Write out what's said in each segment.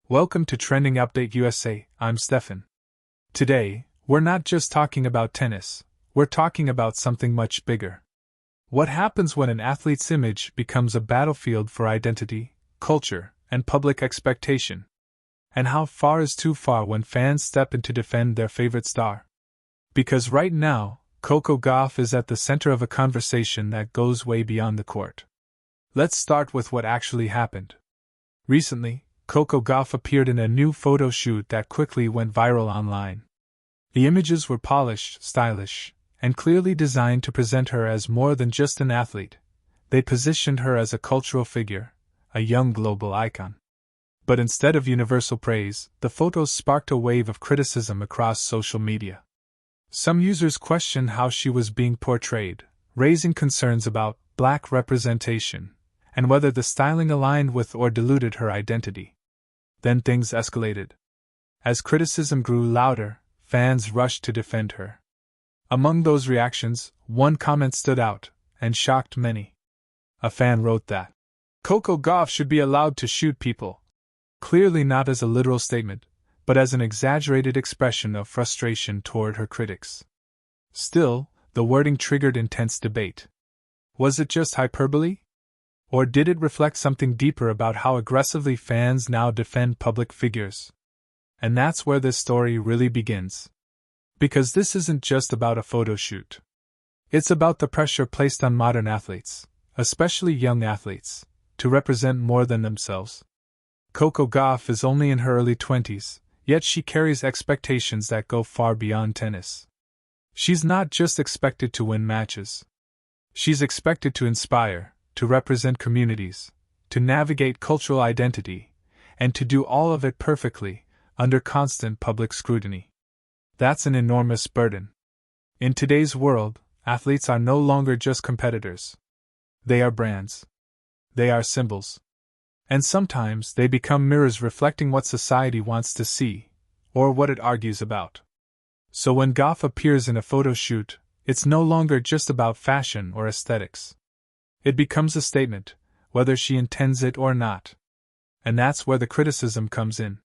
Welcome to Trending Update USA, I'm Stefan. Today, we're not just talking about tennis, we're talking about something much bigger. What happens when an athlete's image becomes a battlefield for identity, culture, and public expectation? And how far is too far when fans step in to defend their favorite star? Because right now, Coco Gauff is at the center of a conversation that goes way beyond the court. Let's start with what actually happened. Recently, Coco Gauff appeared in a new photo shoot that quickly went viral online. The images were polished, stylish, and clearly designed to present her as more than just an athlete. They positioned her as a cultural figure, a young global icon. But instead of universal praise, the photos sparked a wave of criticism across social media. Some users questioned how she was being portrayed, raising concerns about black representation, and whether the styling aligned with or diluted her identity. Then things escalated. As criticism grew louder, fans rushed to defend her. Among those reactions, one comment stood out, and shocked many. A fan wrote that Coco Gauff should be allowed to shoot people. Clearly not as a literal statement, but as an exaggerated expression of frustration toward her critics. Still, the wording triggered intense debate. Was it just hyperbole? Or did it reflect something deeper about how aggressively fans now defend public figures? And that's where this story really begins. Because this isn't just about a photo shoot. It's about the pressure placed on modern athletes, especially young athletes, to represent more than themselves. Coco Gauff is only in her early 20s, yet she carries expectations that go far beyond tennis. She's not just expected to win matches. She's expected to inspire, to represent communities, to navigate cultural identity, and to do all of it perfectly, under constant public scrutiny. That's an enormous burden. In today's world, athletes are no longer just competitors. They are brands. They are symbols. And sometimes they become mirrors reflecting what society wants to see, or what it argues about. So when Gauff appears in a photo shoot, it's no longer just about fashion or aesthetics. It becomes a statement, whether she intends it or not. And that's where the criticism comes in.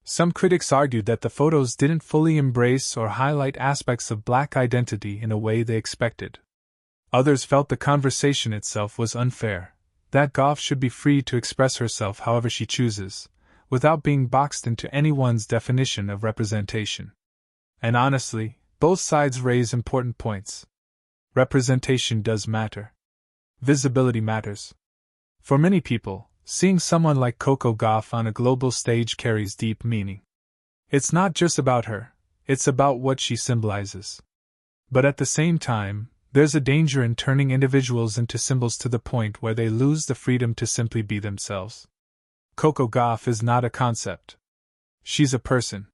Some critics argued that the photos didn't fully embrace or highlight aspects of black identity in a way they expected. Others felt the conversation itself was unfair, that Gauff should be free to express herself however she chooses, without being boxed into anyone's definition of representation. And honestly, both sides raise important points. Representation does matter. Visibility matters. For many people, seeing someone like Coco Gauff on a global stage carries deep meaning. It's not just about her, it's about what she symbolizes. But at the same time, there's a danger in turning individuals into symbols to the point where they lose the freedom to simply be themselves. Coco Gauff is not a concept. She's a person.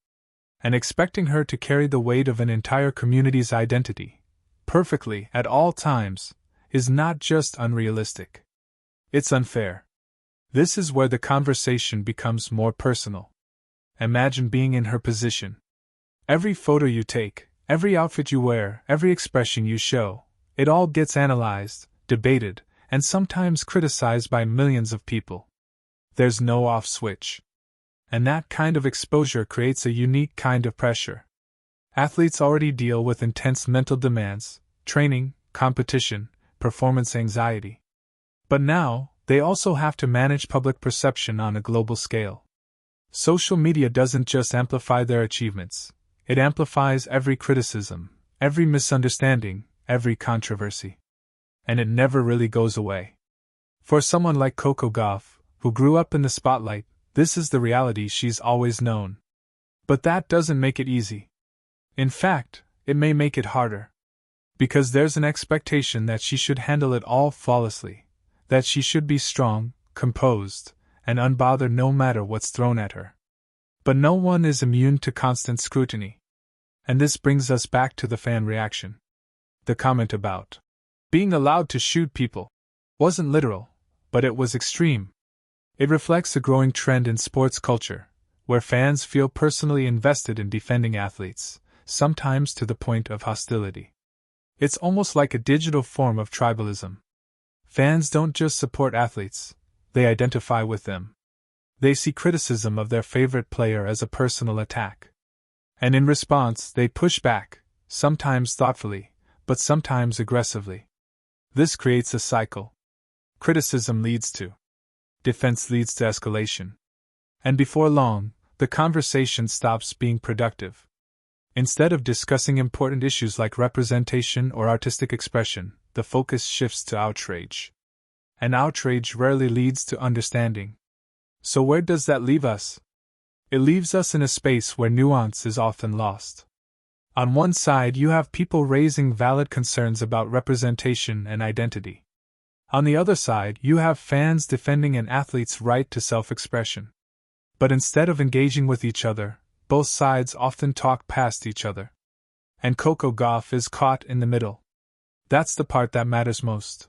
And expecting her to carry the weight of an entire community's identity, perfectly at all times, is not just unrealistic. It's unfair. This is where the conversation becomes more personal. Imagine being in her position. Every photo you take, every outfit you wear, every expression you show, it all gets analyzed, debated, and sometimes criticized by millions of people. There's no off switch. And that kind of exposure creates a unique kind of pressure. Athletes already deal with intense mental demands, training, competition, performance anxiety. But now, they also have to manage public perception on a global scale. Social media doesn't just amplify their achievements, it amplifies every criticism, every misunderstanding, every controversy. And it never really goes away. For someone like Coco Gauff, who grew up in the spotlight, this is the reality she's always known. But that doesn't make it easy. In fact, it may make it harder. Because there's an expectation that she should handle it all flawlessly, that she should be strong, composed, and unbothered no matter what's thrown at her. But no one is immune to constant scrutiny. And this brings us back to the fan reaction. The comment about being allowed to shoot people wasn't literal, but it was extreme. It reflects a growing trend in sports culture, where fans feel personally invested in defending athletes, sometimes to the point of hostility. It's almost like a digital form of tribalism. Fans don't just support athletes, they identify with them. They see criticism of their favorite player as a personal attack. And in response, they push back, sometimes thoughtfully, but sometimes aggressively. This creates a cycle. Criticism leads to defense, leads to escalation. And before long, the conversation stops being productive. Instead of discussing important issues like representation or artistic expression, the focus shifts to outrage. And outrage rarely leads to understanding. So where does that leave us? It leaves us in a space where nuance is often lost. On one side, you have people raising valid concerns about representation and identity. On the other side, you have fans defending an athlete's right to self-expression. But instead of engaging with each other, both sides often talk past each other. And Coco Gauff is caught in the middle. That's the part that matters most.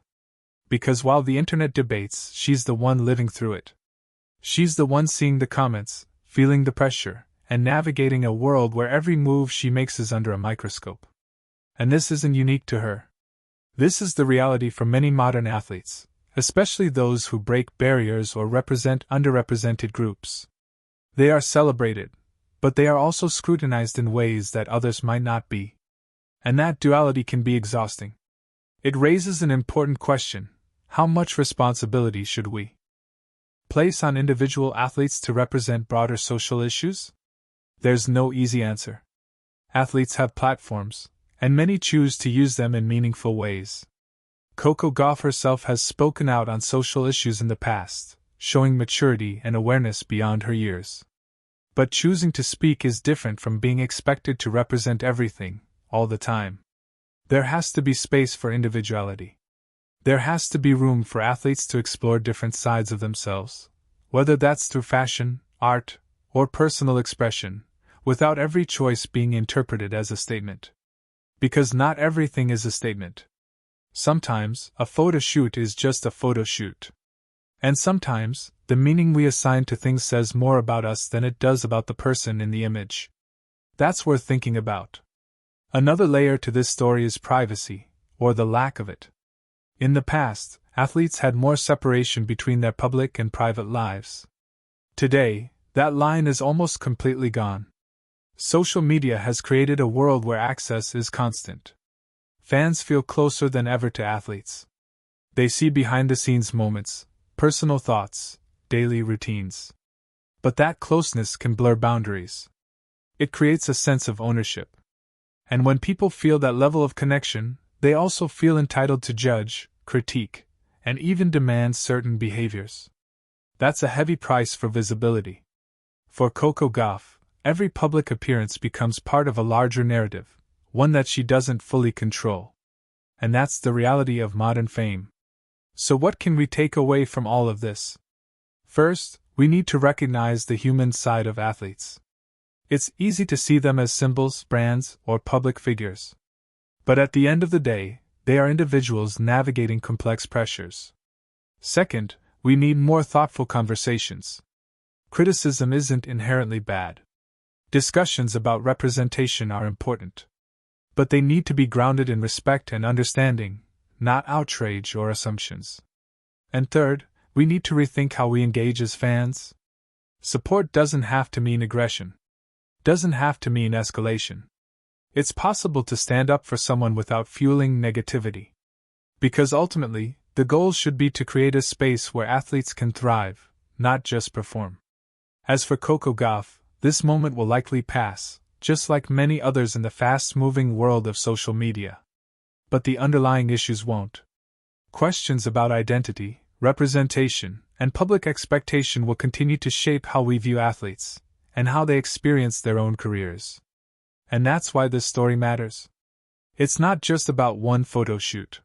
Because while the internet debates, she's the one living through it. She's the one seeing the comments, feeling the pressure, and navigating a world where every move she makes is under a microscope. And this isn't unique to her. This is the reality for many modern athletes, especially those who break barriers or represent underrepresented groups. They are celebrated, but they are also scrutinized in ways that others might not be. And that duality can be exhausting. It raises an important question: how much responsibility should we place on individual athletes to represent broader social issues? There's no easy answer. Athletes have platforms, and many choose to use them in meaningful ways. Coco Gauff herself has spoken out on social issues in the past, showing maturity and awareness beyond her years. But choosing to speak is different from being expected to represent everything, all the time. There has to be space for individuality. There has to be room for athletes to explore different sides of themselves, whether that's through fashion, art, or personal expression, without every choice being interpreted as a statement. Because not everything is a statement. Sometimes, a photo shoot is just a photo shoot. And sometimes, the meaning we assign to things says more about us than it does about the person in the image. That's worth thinking about. Another layer to this story is privacy, or the lack of it. In the past, athletes had more separation between their public and private lives. Today, that line is almost completely gone. Social media has created a world where access is constant. Fans feel closer than ever to athletes. They see behind-the-scenes moments, personal thoughts, daily routines. But that closeness can blur boundaries. It creates a sense of ownership. And when people feel that level of connection, they also feel entitled to judge, critique, and even demand certain behaviors. That's a heavy price for visibility. For Coco Gauff, every public appearance becomes part of a larger narrative, one that she doesn't fully control. And that's the reality of modern fame. So what can we take away from all of this? First, we need to recognize the human side of athletes. It's easy to see them as symbols, brands, or public figures. But at the end of the day, they are individuals navigating complex pressures. Second, we need more thoughtful conversations. Criticism isn't inherently bad. Discussions about representation are important. But they need to be grounded in respect and understanding, not outrage or assumptions. And third, we need to rethink how we engage as fans. Support doesn't have to mean aggression. Doesn't have to mean escalation. It's possible to stand up for someone without fueling negativity. Because ultimately, the goal should be to create a space where athletes can thrive, not just perform. As for Coco Gauff, this moment will likely pass, just like many others in the fast-moving world of social media. But the underlying issues won't. Questions about identity, representation, and public expectation will continue to shape how we view athletes, and how they experience their own careers. And that's why this story matters. It's not just about one photo shoot.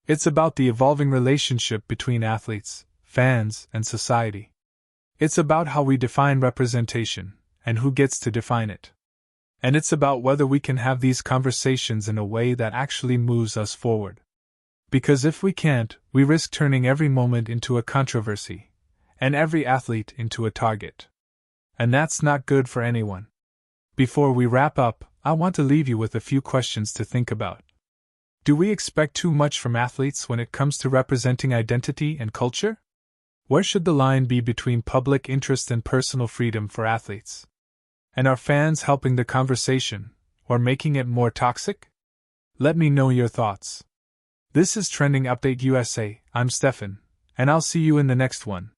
It's about the evolving relationship between athletes, fans, and society. It's about how we define representation, and who gets to define it. And it's about whether we can have these conversations in a way that actually moves us forward. Because if we can't, we risk turning every moment into a controversy, and every athlete into a target. And that's not good for anyone. Before we wrap up, I want to leave you with a few questions to think about. Do we expect too much from athletes when it comes to representing identity and culture? Where should the line be between public interest and personal freedom for athletes? And are fans helping the conversation, or making it more toxic? Let me know your thoughts. This is Trending Update USA, I'm Stefan, and I'll see you in the next one.